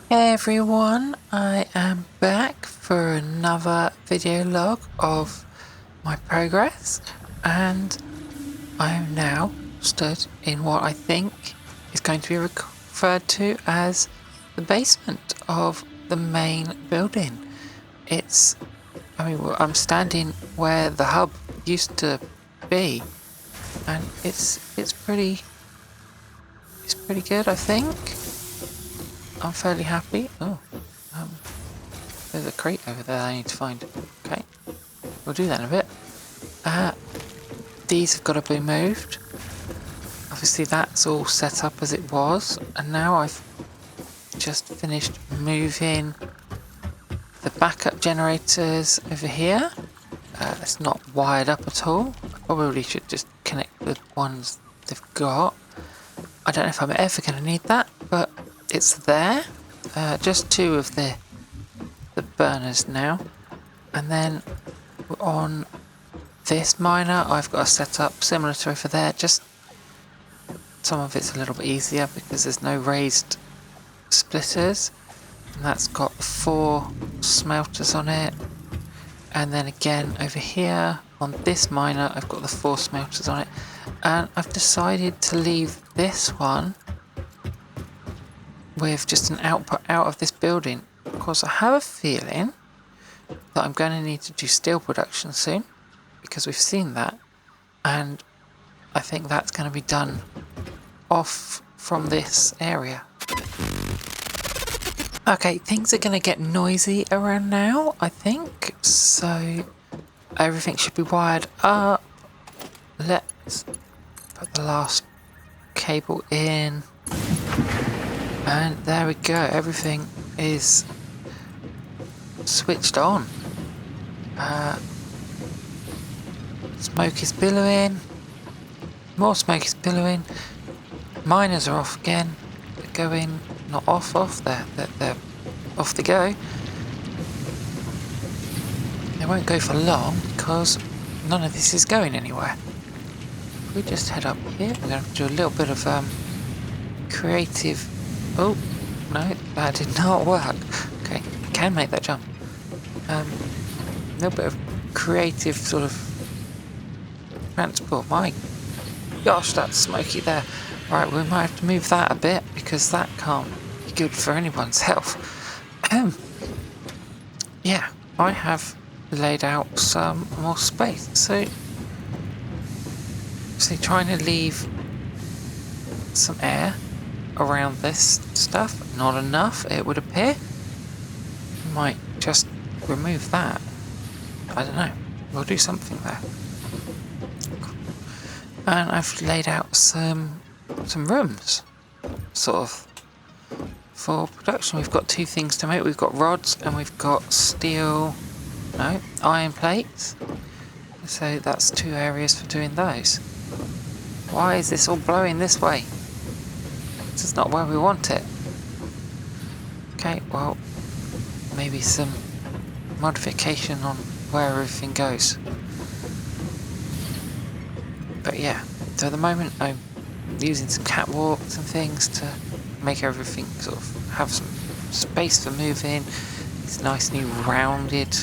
Hey everyone, I am back for another video log of my progress, and I am now stood in what I think is going to be referred to as the basement of the main building. I'm standing where the hub used to be, and it's pretty good, I think. I'm fairly happy. There's a crate over there I need to find. Okay, we'll do that in a bit. These have got to be moved. Obviously that's all set up as it was, and now I've just finished moving the backup generators over here. It's not wired up at all. I probably should just connect the ones they've got. I don't know if I'm ever going to need that, but it's there. Just two of the burners now, and then on this miner I've got a setup similar to over there, just some of it's a little bit easier because there's no raised splitters, and that's got 4 smelters on it. And then again over here on this miner I've got the 4 smelters on it, and I've decided to leave this one with just an output out of this building because I have a feeling that I'm going to need to do steel production soon, because we've seen that, and I think that's going to be done off from this area. Okay, things are going to get noisy around now, I think, so everything should be wired up. Let's put the last cable in, and there we go, everything is switched on. Smoke is billowing, more smoke is billowing, miners are off again, they're going, not off, they're off they go. They won't go for long because none of this is going anywhere. If we just head up here, we're going to have to do a little bit of creative. Oh no, that did not work. Okay, I can make that jump. A little bit of creative sort of transport. My gosh, that's smoky there. Right, we might have to move that a bit because that can't be good for anyone's health. Yeah, I have laid out some more space, so trying to leave some air around this stuff. Not enough, it would appear. Might just remove that. I don't know, we'll do something there. And I've laid out some rooms, sort of, for production. We've got 2 things to make. We've got rods and we've got iron plates. So that's 2 areas for doing those. Why is this all blowing this way? This is not where we want it. Okay, well, maybe some modification on where everything goes. But yeah, so at the moment I'm using some catwalks and things to make everything sort of have some space for moving. These nice new rounded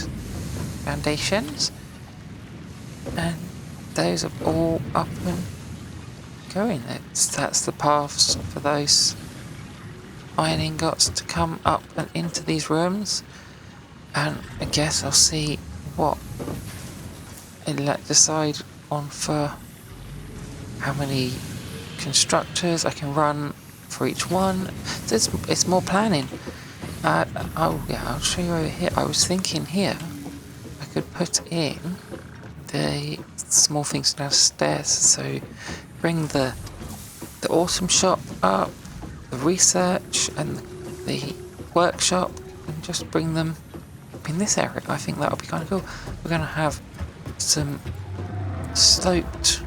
foundations, and those are all up and going. That's the paths for those iron ingots to come up and into these rooms, and I guess I'll see what I decide on for how many constructors I can run for each one. So it's more planning. I'll show you over here. I was thinking here I could put in the small things downstairs, so bring the autumn shop up, the research and the workshop, and just bring them up in this area. I think that'll be kind of cool. We're going to have some sloped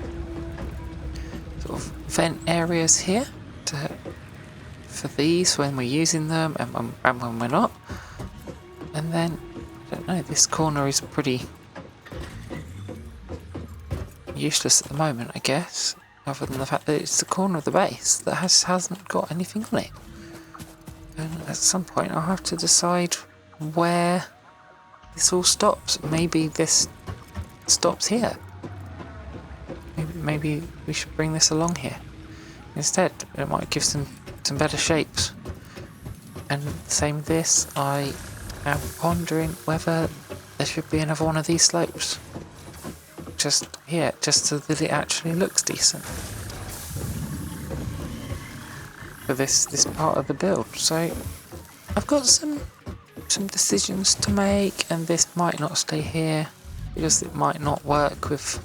sort of vent areas here for these when we're using them and when we're not. And then, I don't know, this corner is pretty useless at the moment, I guess, other than the fact that it's the corner of the base that hasn't got anything on it. And at some point I'll have to decide where this all stops. Maybe this stops here. Maybe we should bring this along here. Instead, it might give some better shapes. And same with this, I am pondering whether there should be another one of these slopes. Just here, just so that it actually looks decent. For this part of the build. So I've got some decisions to make, and this might not stay here because it might not work with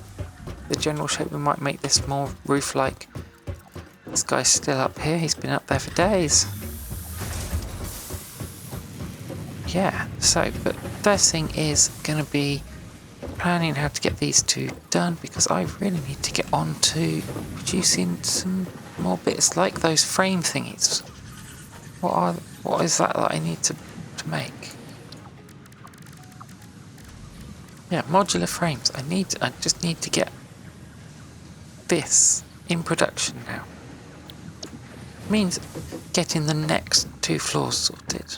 the general shape. We might make this more roof-like. This guy's still up here, he's been up there for days. Yeah, so, but first thing is going to be planning how to get these two done, because I really need to get on to producing some more bits like those frame thingies. What is that I need to make? Yeah, modular frames. I just need to get this in production now. Means getting the next 2 floors sorted.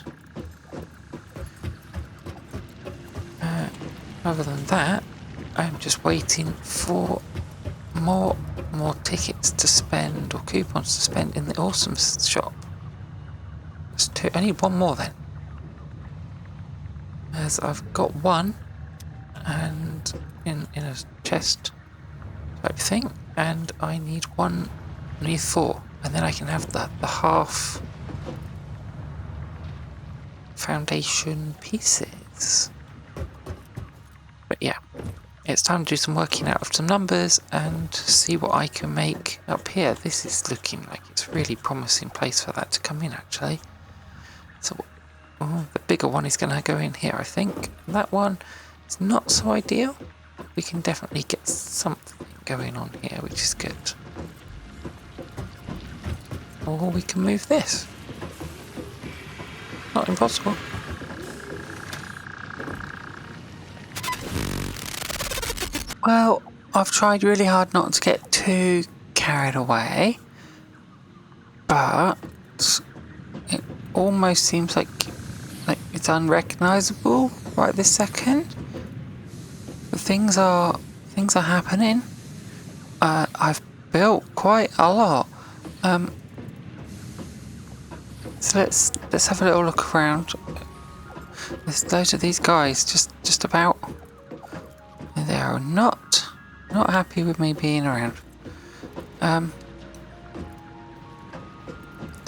Other than that, I'm just waiting for more tickets to spend, or coupons to spend in the awesome shop. I need one more then, as I've got one and in a chest type thing, and I need 4, and then I can have the half foundation pieces. But yeah, it's time to do some working out of some numbers and see what I can make up here. This is looking like it's a really promising place for that to come in, actually. So the bigger one is going to go in here, I think. That one is not so ideal. We can definitely get something going on here, which is good. Or we can move this. Not impossible. Well, I've tried really hard not to get too carried away, but it almost seems like it's unrecognisable right this second. But things are happening. I've built quite a lot. So let's have a little look around. There's loads of these guys just about. They are not happy with me being around. So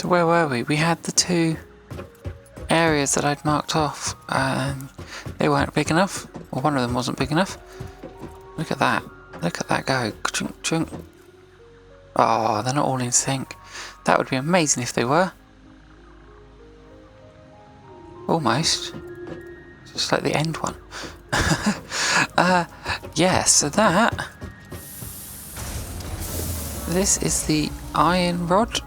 where were we? We had the 2 areas that I'd marked off, and they weren't big enough, or one of them wasn't big enough. Look at that. Look at that go. Chunk, chunk. Oh, they're not all in sync. That would be amazing if they were. Almost. Just like the end one. Yeah, so this is the iron rod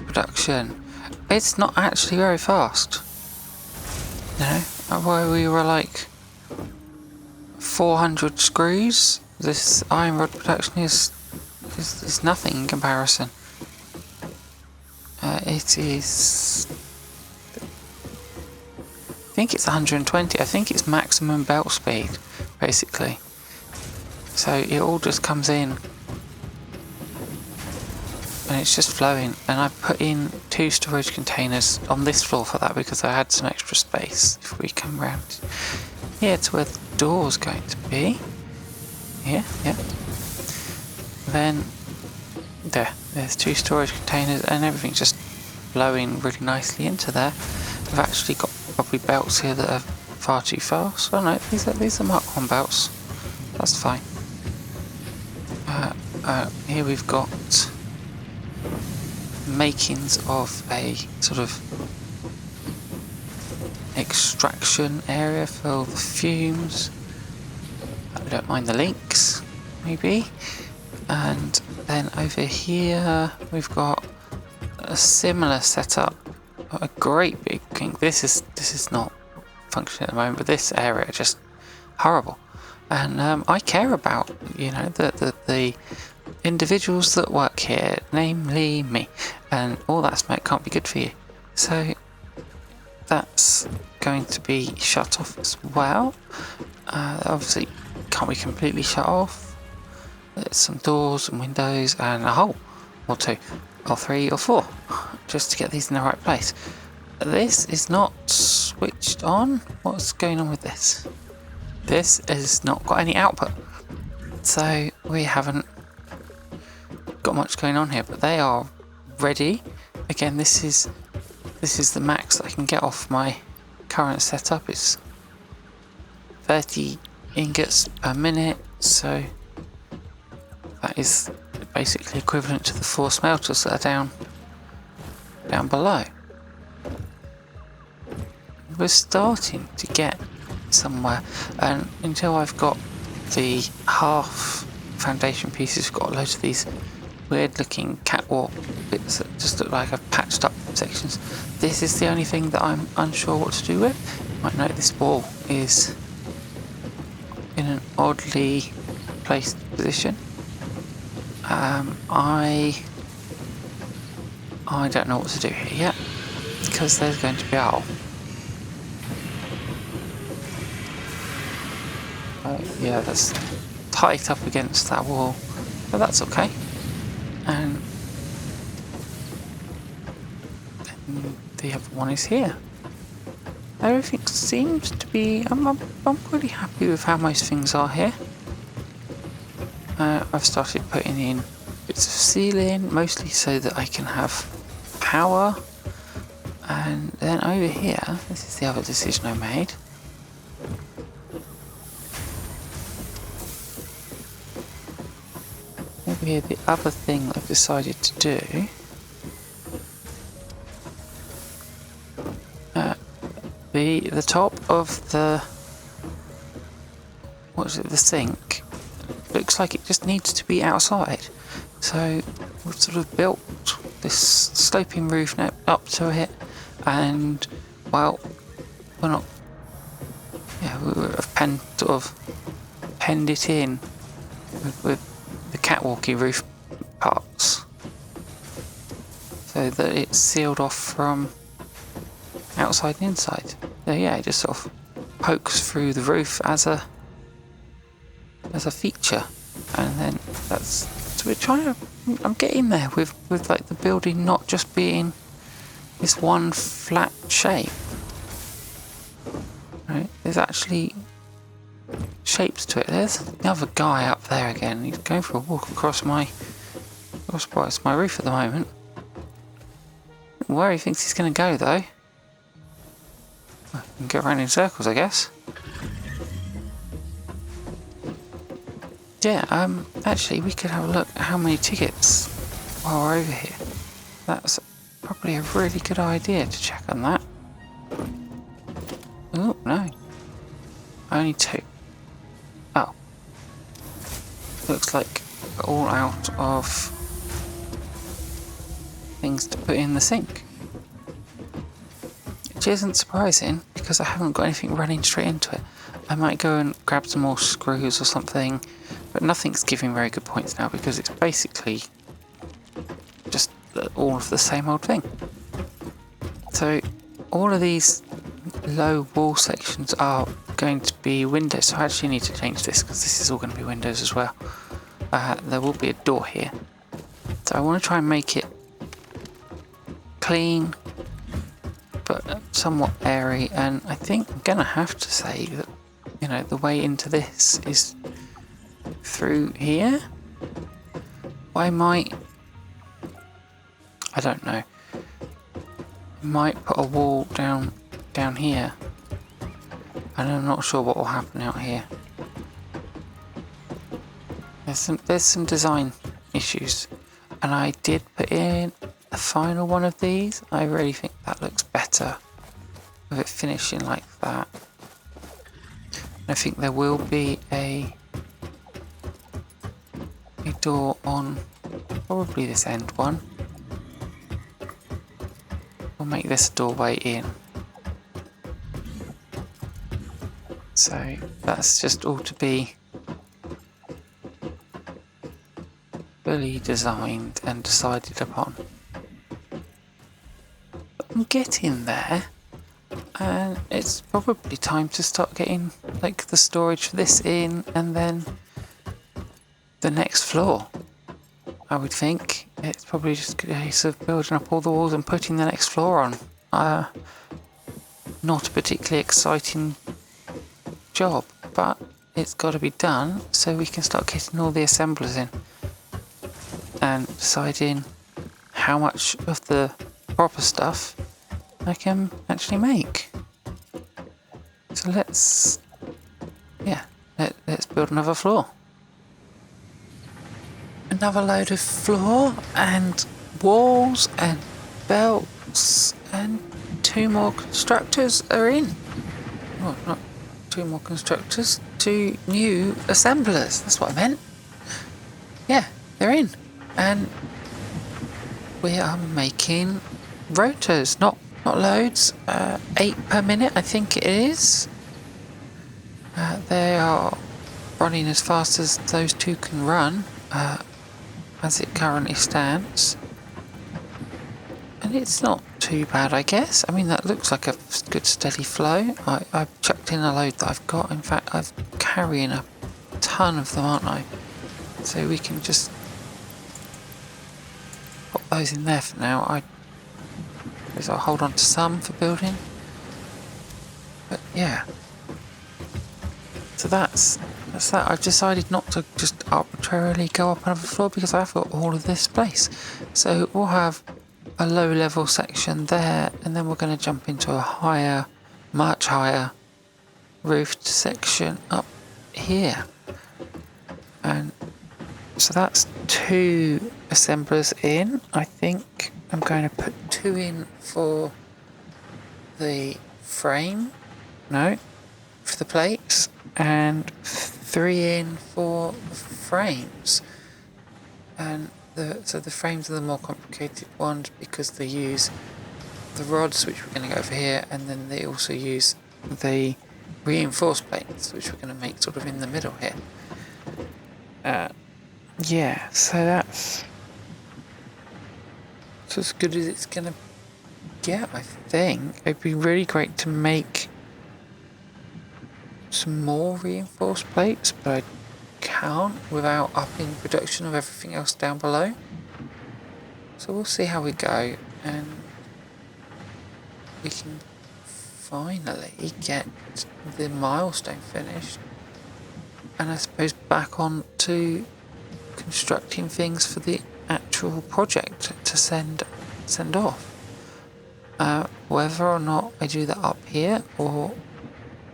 production. It's not actually very fast. You know, where we were like 400 screws, this iron rod production is nothing in comparison. It is, I think it's 120. I think it's maximum belt speed, basically. So it all just comes in and it's just flowing. And I put in 2 storage containers on this floor for that because I had some extra space. If we come round here to where the door's going to be. Here, yeah. Then there's 2 storage containers and everything's just flowing really nicely into there. I've actually got probably belts here that are far too fast. Oh no, these are Mark 1 belts. That's fine. Here we've got makings of a sort of extraction area for all the fumes. I don't mind the links, maybe. And then over here we've got a similar setup. A great big thing. This is not functioning at the moment, but this area is just horrible. And I care about, you know, the individuals that work here, namely me, and all that smoke can't be good for you. So that's going to be shut off as well. Obviously can't be completely shut off. There's some doors and windows and a hole or two or three or four just to get these in the right place. This is not switched on. What's going on with this? This has not got any output, so we haven't got much going on here, but they are ready. Again, this is the max that I can get off my current setup. It's 30 ingots per minute, so that is basically equivalent to the 4 smelters that are down below. We're starting to get somewhere, and until I've got the half foundation pieces, we've got loads of these weird looking catwalk bits that just look like I've patched up sections. This is the only thing that I'm unsure what to do with. You might note this wall is in an oddly placed position. I don't know what to do here yet, because there's going to be a hole. Yeah, that's tight up against that wall, but that's okay. And then the other one is here. Everything seems to be... I'm pretty happy with how most things are here. I've started putting in bits of ceiling, mostly so that I can have power. And then over here, this is the other decision I made. Over here, the other thing I've decided to do, the top of the, the sink, looks like it just needs to be outside. So we've sort of built this sloping roof now up to it, and well, we're not, yeah, we've penned it in with the catwalky roof parts, so that it's sealed off from outside and inside. So yeah, it just sort of pokes through the roof as a feature, and then that's, so we're trying to, I'm getting there with like the building not just being this one flat shape. Right, there's actually shapes to it. There's another guy up there again. He's going for a walk across my roof at the moment. Where he thinks he's going to go though. Well, he can go around in circles, I guess. Yeah, actually we could have a look at how many tickets while we're over here. That's probably a really good idea to check on that. Oh, no. Only 2. Oh. Looks like we're all out of things to put in the sink. Which isn't surprising, because I haven't got anything running straight into it. I might go and grab some more screws or something, but nothing's giving very good points now, because it's basically just all of the same old thing. So all of these low wall sections are going to be windows, so I actually need to change this, because this is all going to be windows as well. There will be a door here, so I want to try and make it clean but somewhat airy, and I think I'm gonna have to say that, you know, the way into this is through here. I might, I don't know, might put a wall down here, and I'm not sure what will happen out here. There's some design issues, and I did put in the final one of these. I really think that looks better with it finishing like that. I think there will be a door on probably this end one. We'll make this a doorway in. So that's just all to be fully designed and decided upon. I'm getting there. and it's probably time to start getting like the storage for this in, and then the next floor. I would think it's probably just a case of building up all the walls and putting the next floor on. Not a particularly exciting job, but it's got to be done so we can start getting all the assemblers in and deciding how much of the proper stuff I can actually make. So let's build another floor. Another load of floor and walls and belts, and 2 more constructors are in. Well, not 2 more constructors, 2 new assemblers. That's what I meant. Yeah, they're in. And we are making rotors, not loads, 8 per minute I think it is. They are running as fast as those 2 can run, as it currently stands. And it's not too bad, I guess. I mean, that looks like a good steady flow. I've chucked in a load that I've got. In fact, I'm carrying a ton of them, aren't I? So we can just pop those in there for now. I guess I'll hold on to some for building. But yeah. So that's that. I've decided not to just arbitrarily go up another floor because I've got all of this space. So we'll have a low level section there, and then we're going to jump into a higher, much higher roofed section up here. And so that's 2 assemblers in. I think I'm going to put 2 in for the frame, for the plates, and 3 in for the frames. And so the frames are the more complicated ones because they use the rods, which we're going to go over here, and then they also use the reinforced plates, which we're going to make sort of in the middle here. Yeah, so that's as good as it's going to get, I think. It'd be really great to make some more reinforced plates, but I can't without upping production of everything else down below. So we'll see how we go, and we can finally get the milestone finished, and I suppose back on to constructing things for the actual project to send off. Whether or not I do that up here, or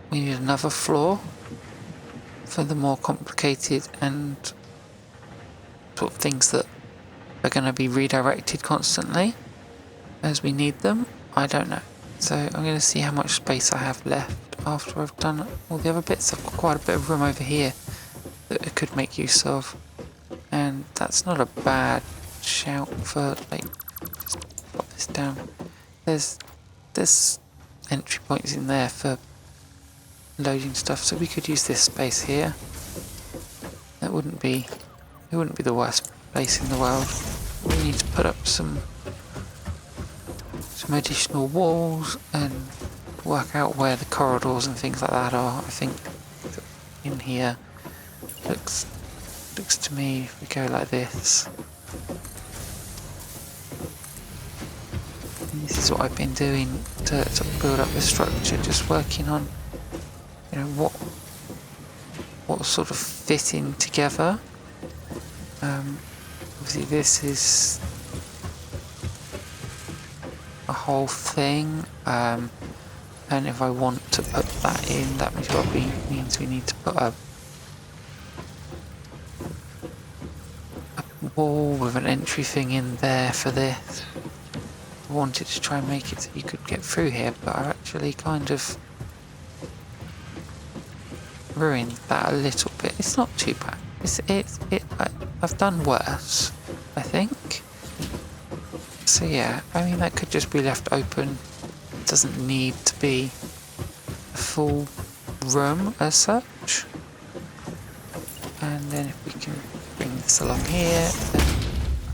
we need another floor for the more complicated and sort of things that are going to be redirected constantly as we need them, I don't know. So I'm going to see how much space I have left after I've done all the other bits. I've got quite a bit of room over here that I could make use of, and that's not a bad shout for, like, just pop this down. There's entry points in there for loading stuff, so we could use this space here. It wouldn't be the worst place in the world. We need to put up some additional walls and work out where the corridors and things like that are. I think in here looks to me, if we go like this. And this is what I've been doing to build up the structure, just working on what sort of fitting together. Obviously this is a whole thing, and if I want to put that in, that means we need to put a wall with an entry thing in there for this. I wanted to try and make it so you could get through here, but I actually kind of ruined that a little bit. It's not too bad. I've done worse, I think. So yeah, I mean, that could just be left open. It doesn't need to be a full room as such. And then if we can bring this along here, then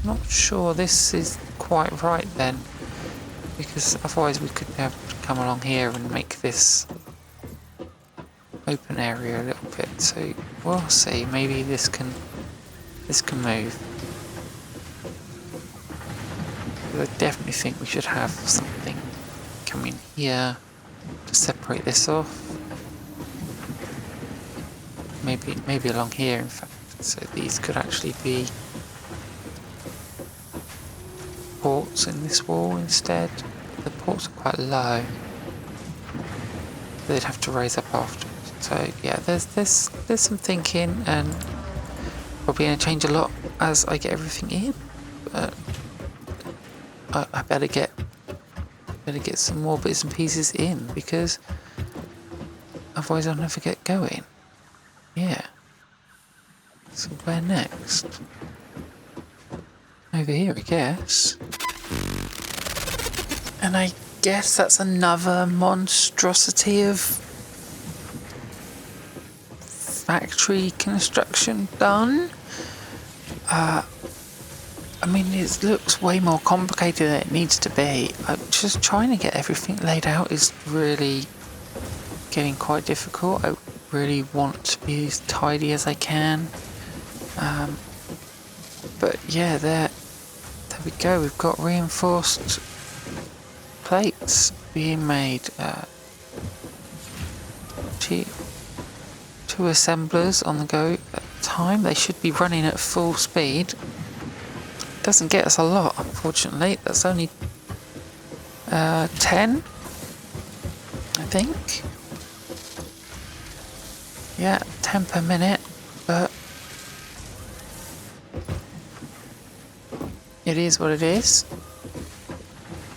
I'm not sure this is quite right then. because otherwise we could have to come along here and make this open area a little bit. So we'll see. Maybe this can move. But I definitely think we should have something come in here to separate this off. Maybe along here, in fact. So these could actually be ports in this wall instead. The ports are quite low. They'd have to raise up afterwards. So yeah, there's some thinking, and probably gonna change a lot as I get everything in. But I better get some more bits and pieces in, because otherwise I'll never get going. Yeah. So where next? Over here, I guess. And I guess that's another monstrosity of factory construction done. I mean, it looks way more complicated than it needs to be. Just trying to get everything laid out is really getting quite difficult. I really want to be as tidy as I can. But yeah, there we go. We've got reinforced plates being made. Two assemblers on the go at a time. They should be running at full speed. Doesn't get us a lot, unfortunately. That's only 10, I think. Yeah, 10 per minute, but it is what it is.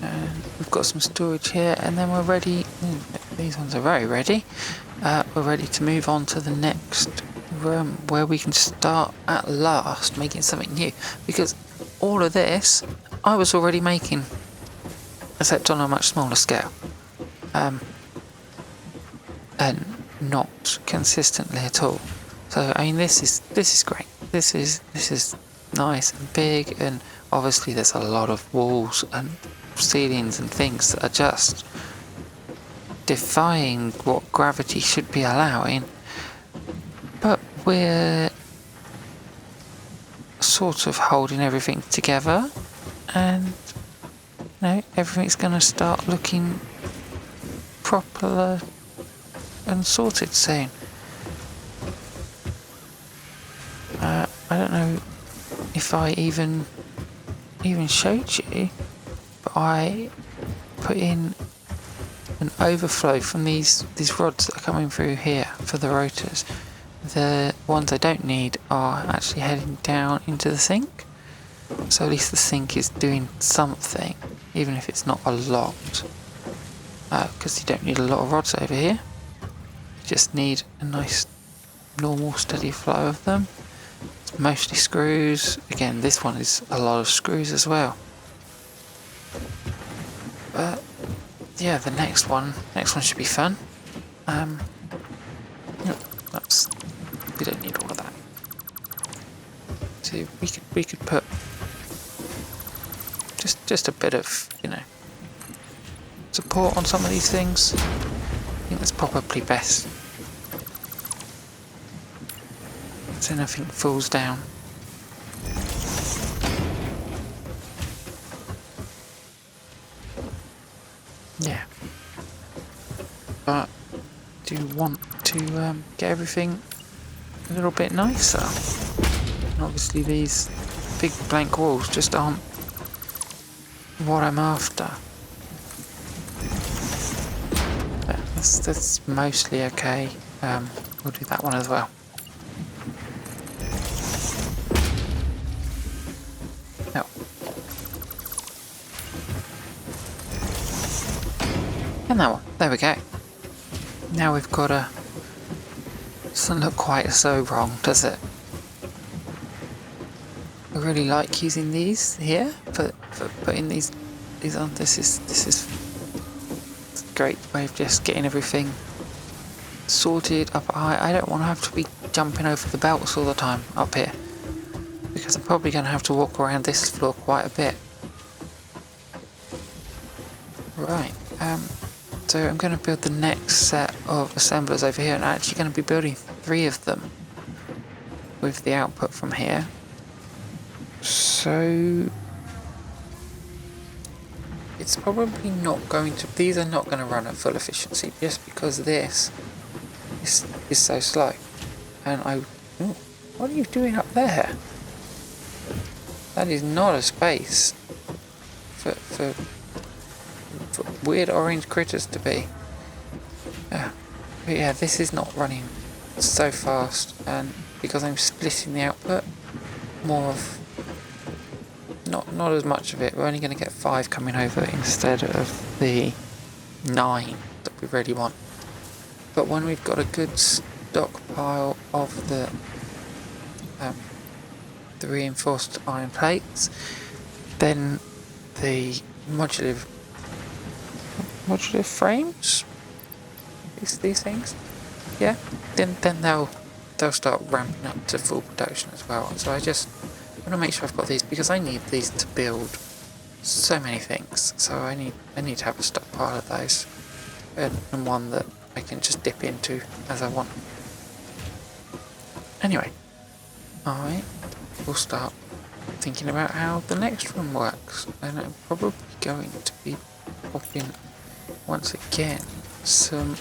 And we've got some storage here, and then we're ready. These ones are very ready. We're ready to move on to the next room, where we can start at last making something new, because all of this I was already making, except on a much smaller scale, and not consistently at all. So I mean, this is great. This is nice and big, and obviously there's a lot of walls and ceilings and things that are just defying what gravity should be allowing, but we're sort of holding everything together, and everything's going to start looking proper and sorted soon. I don't know if I even showed you, but I put in an overflow from these rods that are coming through here for the rotors. The ones I don't need are actually heading down into the sink, so at least the sink is doing something, even if it's not a lot, because you don't need a lot of rods over here. You just need a nice normal steady flow of them. It's mostly screws. Again, this one is a lot of screws as well. But yeah, the next one should be fun. We don't need all of that. So we could put just a bit of support on some of these things. I think that's probably best, so nothing falls down. Yeah, but do want to get everything a little bit nicer. And obviously these big blank walls just aren't what I'm after. But that's mostly okay. We'll do that one as well. No. And that one. There we go. Now we've got a... Doesn't look quite so wrong, does it? I really like using these here for putting these on. This is a great way of just getting everything sorted up high. I don't want to have to be jumping over the belts all the time up here, because I'm probably going to have to walk around this floor quite a bit. So I'm going to build the next set of assemblers over here, and I'm actually going to be building 3 of them with the output from here. So it's probably not going to, these are not going to run at full efficiency just because this is so slow. And ooh, what are you doing up there? That is not a space for weird orange critters to be. But yeah, this is not running so fast, and because I'm splitting the output, more of not as much of it. We're only going to get 5 coming over instead of the 9 that we really want. But when we've got a good stockpile of the reinforced iron plates, then the modular frames, these things, yeah, then they'll start ramping up to full production as well. So I just want to make sure I've got these, because I need these to build so many things. So I need to have a stockpile of those, and one that I can just dip into as I want. Anyway, I will start thinking about how the next one works, and I'm probably going to be popping once again some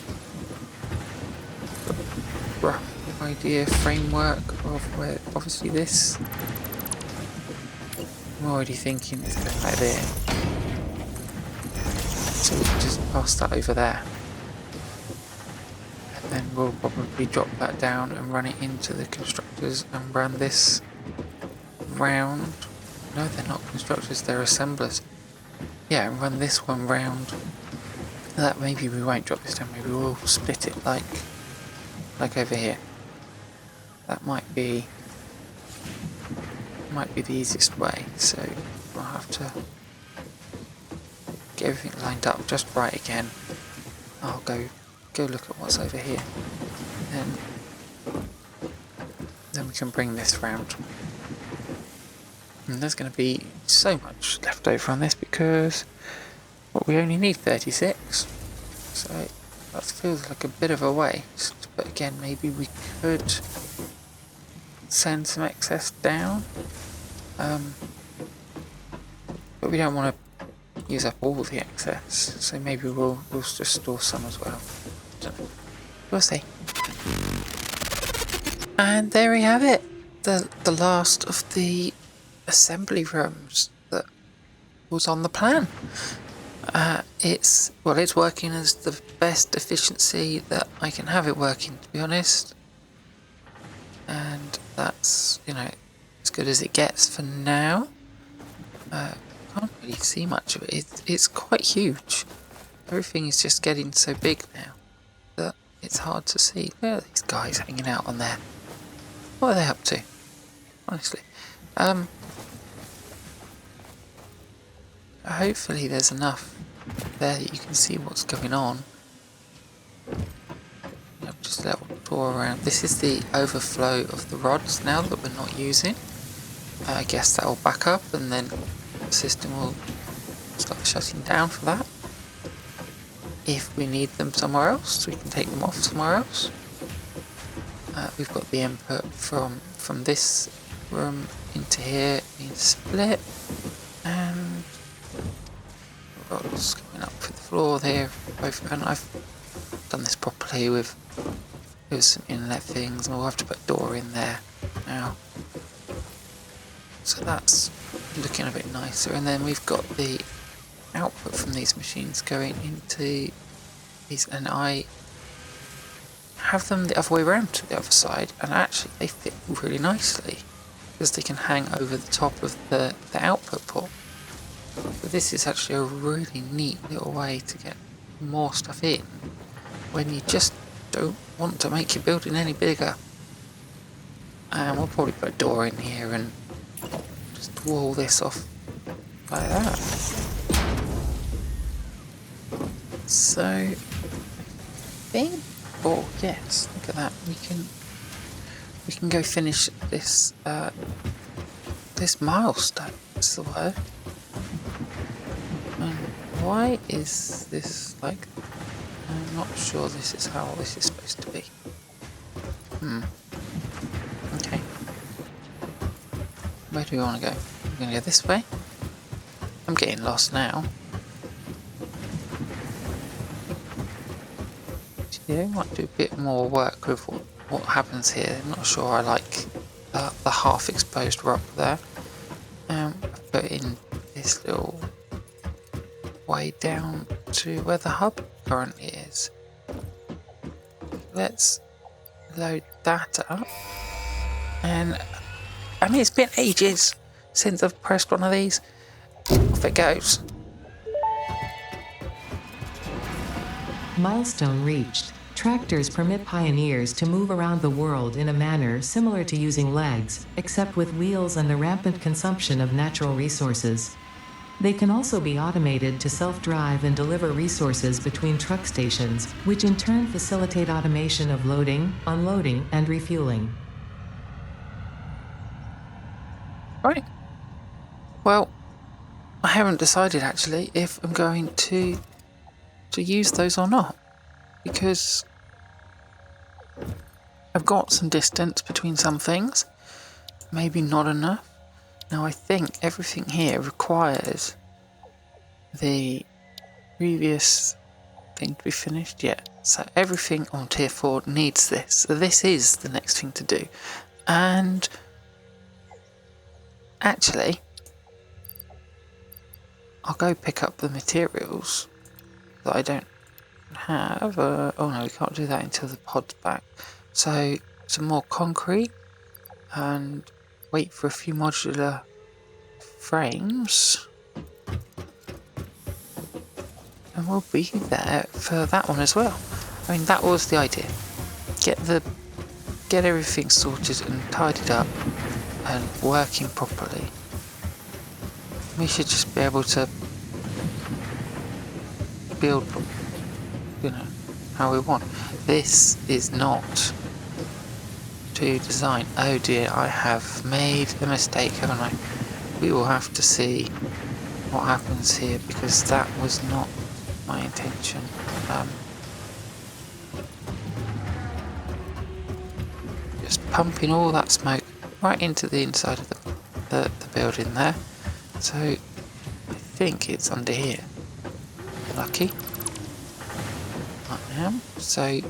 rough idea framework of where, obviously this, I'm already thinking it's going like there, so we can just pass that over there, and then we'll probably drop that down and run it into the constructors and run this round. No, they're not constructors, they're assemblers. Yeah, and run this one round. That maybe we won't drop this down, maybe we'll split it like over here. That might be the easiest way, so I'll have to get everything lined up just right again. I'll go look at what's over here. Then we can bring this round. And there's going to be so much left over on this because we only need 36. So that feels like a bit of a waste. But again, maybe we could send some excess down. But we don't want to use up all the excess. So maybe we'll just store some as well. Don't know. We'll see. And there we have it. The last of the assembly rooms that was on the plan. It's working as the best efficiency that I can have it working, to be honest, and that's, as good as it gets for now. Can't really see much of it. It's quite huge. Everything is just getting so big now that it's hard to see. Where are these guys hanging out on there? What are they up to? Honestly. Hopefully there's enough there that you can see what's going on. Just let it pour around. This is the overflow of the rods now that we're not using. I guess that will back up and then the system will start shutting down for that. If we need them somewhere else, we can take them off somewhere else. We've got the input from this room into here being split, and rods coming up for the floor there. And I've done this properly with some inlet things, and we'll have to put a door in there now. So that's looking a bit nicer. And then we've got the output from these machines going into these, and I have them the other way around to the other side, and actually they fit really nicely because they can hang over the top of the output port. So this is actually a really neat little way to get more stuff in when you just don't want to make your building any bigger. And we'll probably put a door in here and just wall this off like that. So, oh yes, look at that. We can go finish this this milestone. That's the word. And Why is this like... I'm not sure this is how this is supposed to be. Okay. Where do we want to go? We're going to go this way? I'm getting lost now. Yeah, I might do a bit more work with what happens here. I'm not sure I like the half-exposed rock there. I've put in this little way down to where the hub currently is. Let's load that up. And I mean, it's been ages since I've pressed one of these. Off it goes. Milestone reached. Tractors permit pioneers to move around the world in a manner similar to using legs, except with wheels and the rampant consumption of natural resources. They can also be automated to self-drive and deliver resources between truck stations, which in turn facilitate automation of loading, unloading, and refueling. Right. Well, I haven't decided actually if I'm going to use those or not, because I've got some distance between some things, maybe not enough. Now I think everything here requires the previous thing to be finished yet. So everything on tier 4 needs this. So this is the next thing to do. And actually, I'll go pick up the materials that I don't have. Oh no, we can't do that until the pod's back. So some more concrete and wait for a few modular frames. And we'll be there for that one as well. I mean, that was the idea. Get everything sorted and tidied up and working properly. We should just be able to build, you know, how we want. This is not to design. Oh dear, I have made a mistake, haven't I? We will have to see what happens here, because that was not my intention. Just pumping all that smoke right into the inside of the building there. So I think it's under here. Lucky. I am. So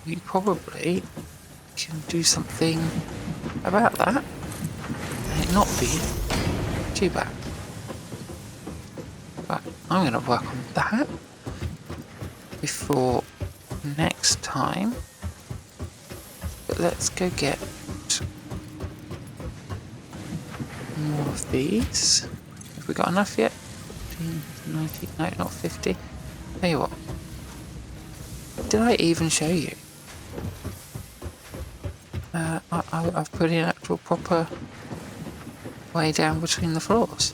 we probably can do something about that and it not be too bad. But I'm going to work on that before next time. But let's go get more of these. Have we got enough yet? 15, 19, no, not 50. Tell you what. Did I even show you? I've put in actual proper way down between the floors.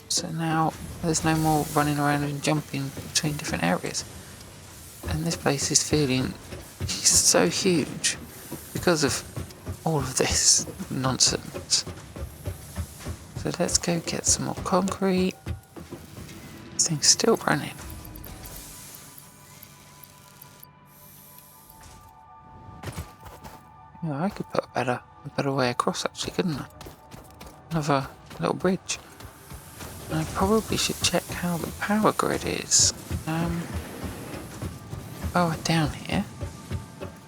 So now there's no more running around and jumping between different areas. And this place is feeling so huge because of all of this nonsense. So let's go get some more concrete. This thing's still running. Yeah, I could put a better way across actually, couldn't I? Another little bridge. And I probably should check how the power grid is. Oh, down here.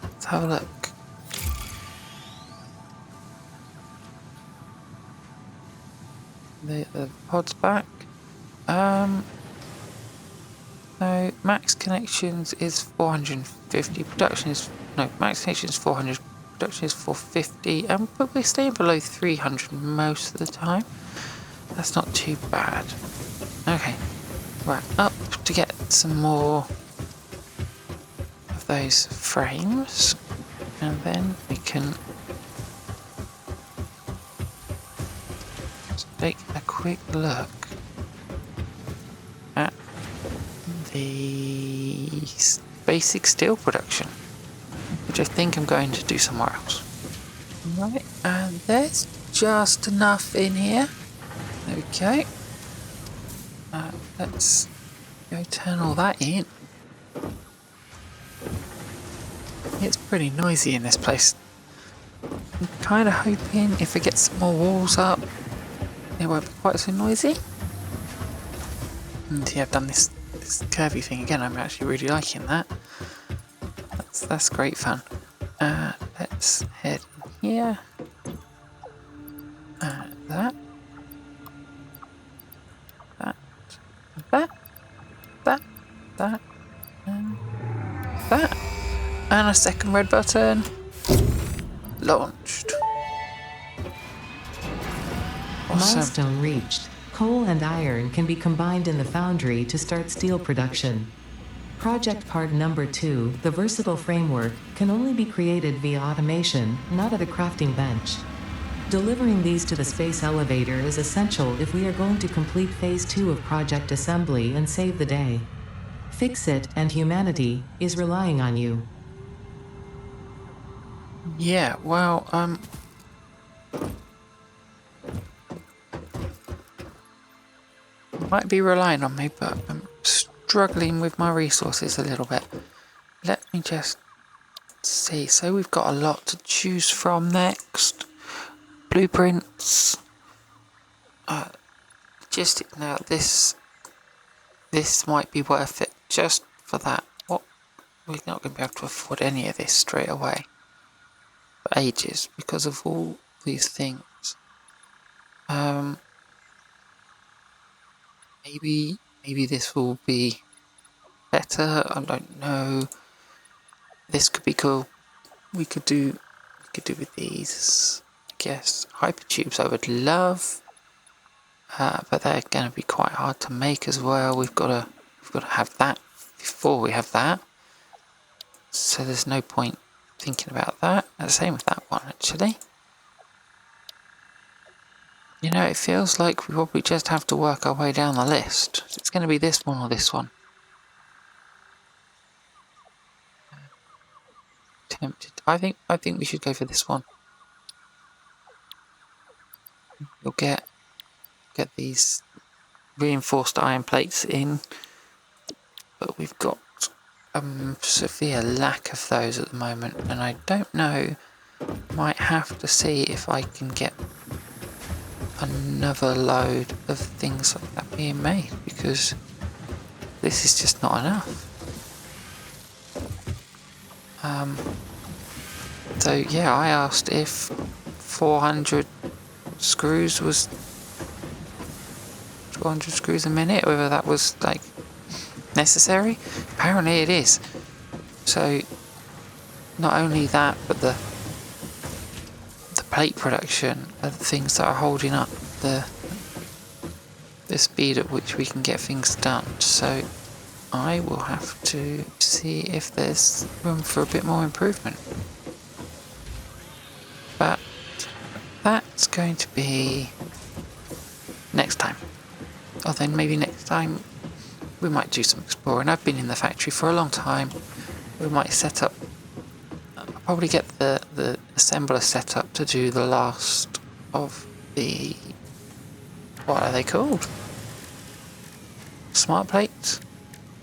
Let's have a look. The pod's back. So max connections is 450. Production is max connection is 400. Production is 450. But we're staying below 300 most of the time. That's not too bad. Okay, right, up to get some more of those frames, and then we can take a quick look at the basic steel production, which I think I'm going to do somewhere else. Right, and there's just enough in here. Okay. Let's Go turn all that in. It's pretty noisy in this place. I'm kind of hoping if I get some more walls up, it won't be quite so noisy. And yeah, I've done this curvy thing again. I'm actually really liking that. That's great fun. Let's head in here. That. And that. And a second red button. Launched. Awesome. Milestone reached. Coal and iron can be combined in the foundry to start steel production. Project part number 2, the versatile framework, can only be created via automation, not at a crafting bench. Delivering these to the space elevator is essential if we are going to complete phase 2 of project assembly and save the day. Fix It and humanity is relying on you. Yeah, well, might be relying on me, but I'm struggling with my resources a little bit. Let me just see. So we've got a lot to choose from next. Blueprints. Logistic. Now this might be worth it just for that. What? We're not going to be able to afford any of this straight away. For ages, because of all these things. Maybe this will be better. I don't know. This could be cool. We could do with these. I guess hypertubes I would love, but they're going to be quite hard to make as well. We've got to have that before we have that. So there's no point thinking about that. And the same with that one actually. You know, it feels like we probably just have to work our way down the list. It's going to be this one or this one. Tempted. I think we should go for this one. You'll get these reinforced iron plates in, but we've got a severe lack of those at the moment, and I don't know. Might have to see if I can get another load of things like that being made, because this is just not enough. So yeah, I asked if 400 screws was 400 screws a minute, whether that was like necessary. Apparently it is. So not only that, but the plate production are the things that are holding up the speed at which we can get things done. So I will have to see if there's room for a bit more improvement. But that's going to be next time. Or then maybe next time we might do some exploring. I've been in the factory for a long time. We might set up, I'll probably get the assembler set up to do the last of the, what are they called? Smart plates?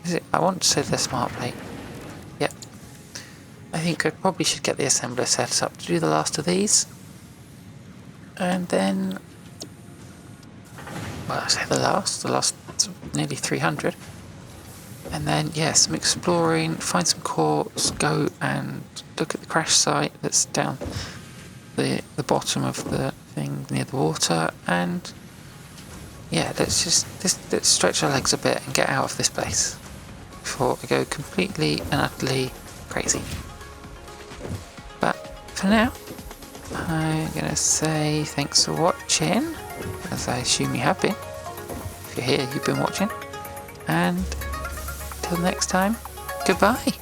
Is it? I want to say they're smart plate. Yep. I think I probably should get the assembler set up to do the last of these. And then, well, I say the last nearly 300. And then, yeah, some exploring, find some quartz, go and look at the crash site that's down the bottom of the thing near the water, and yeah, let's stretch our legs a bit and get out of this place before I go completely and utterly crazy. But for now, I'm gonna say thanks for watching, as I assume you have been. If you're here, you've been watching, and until next time, goodbye.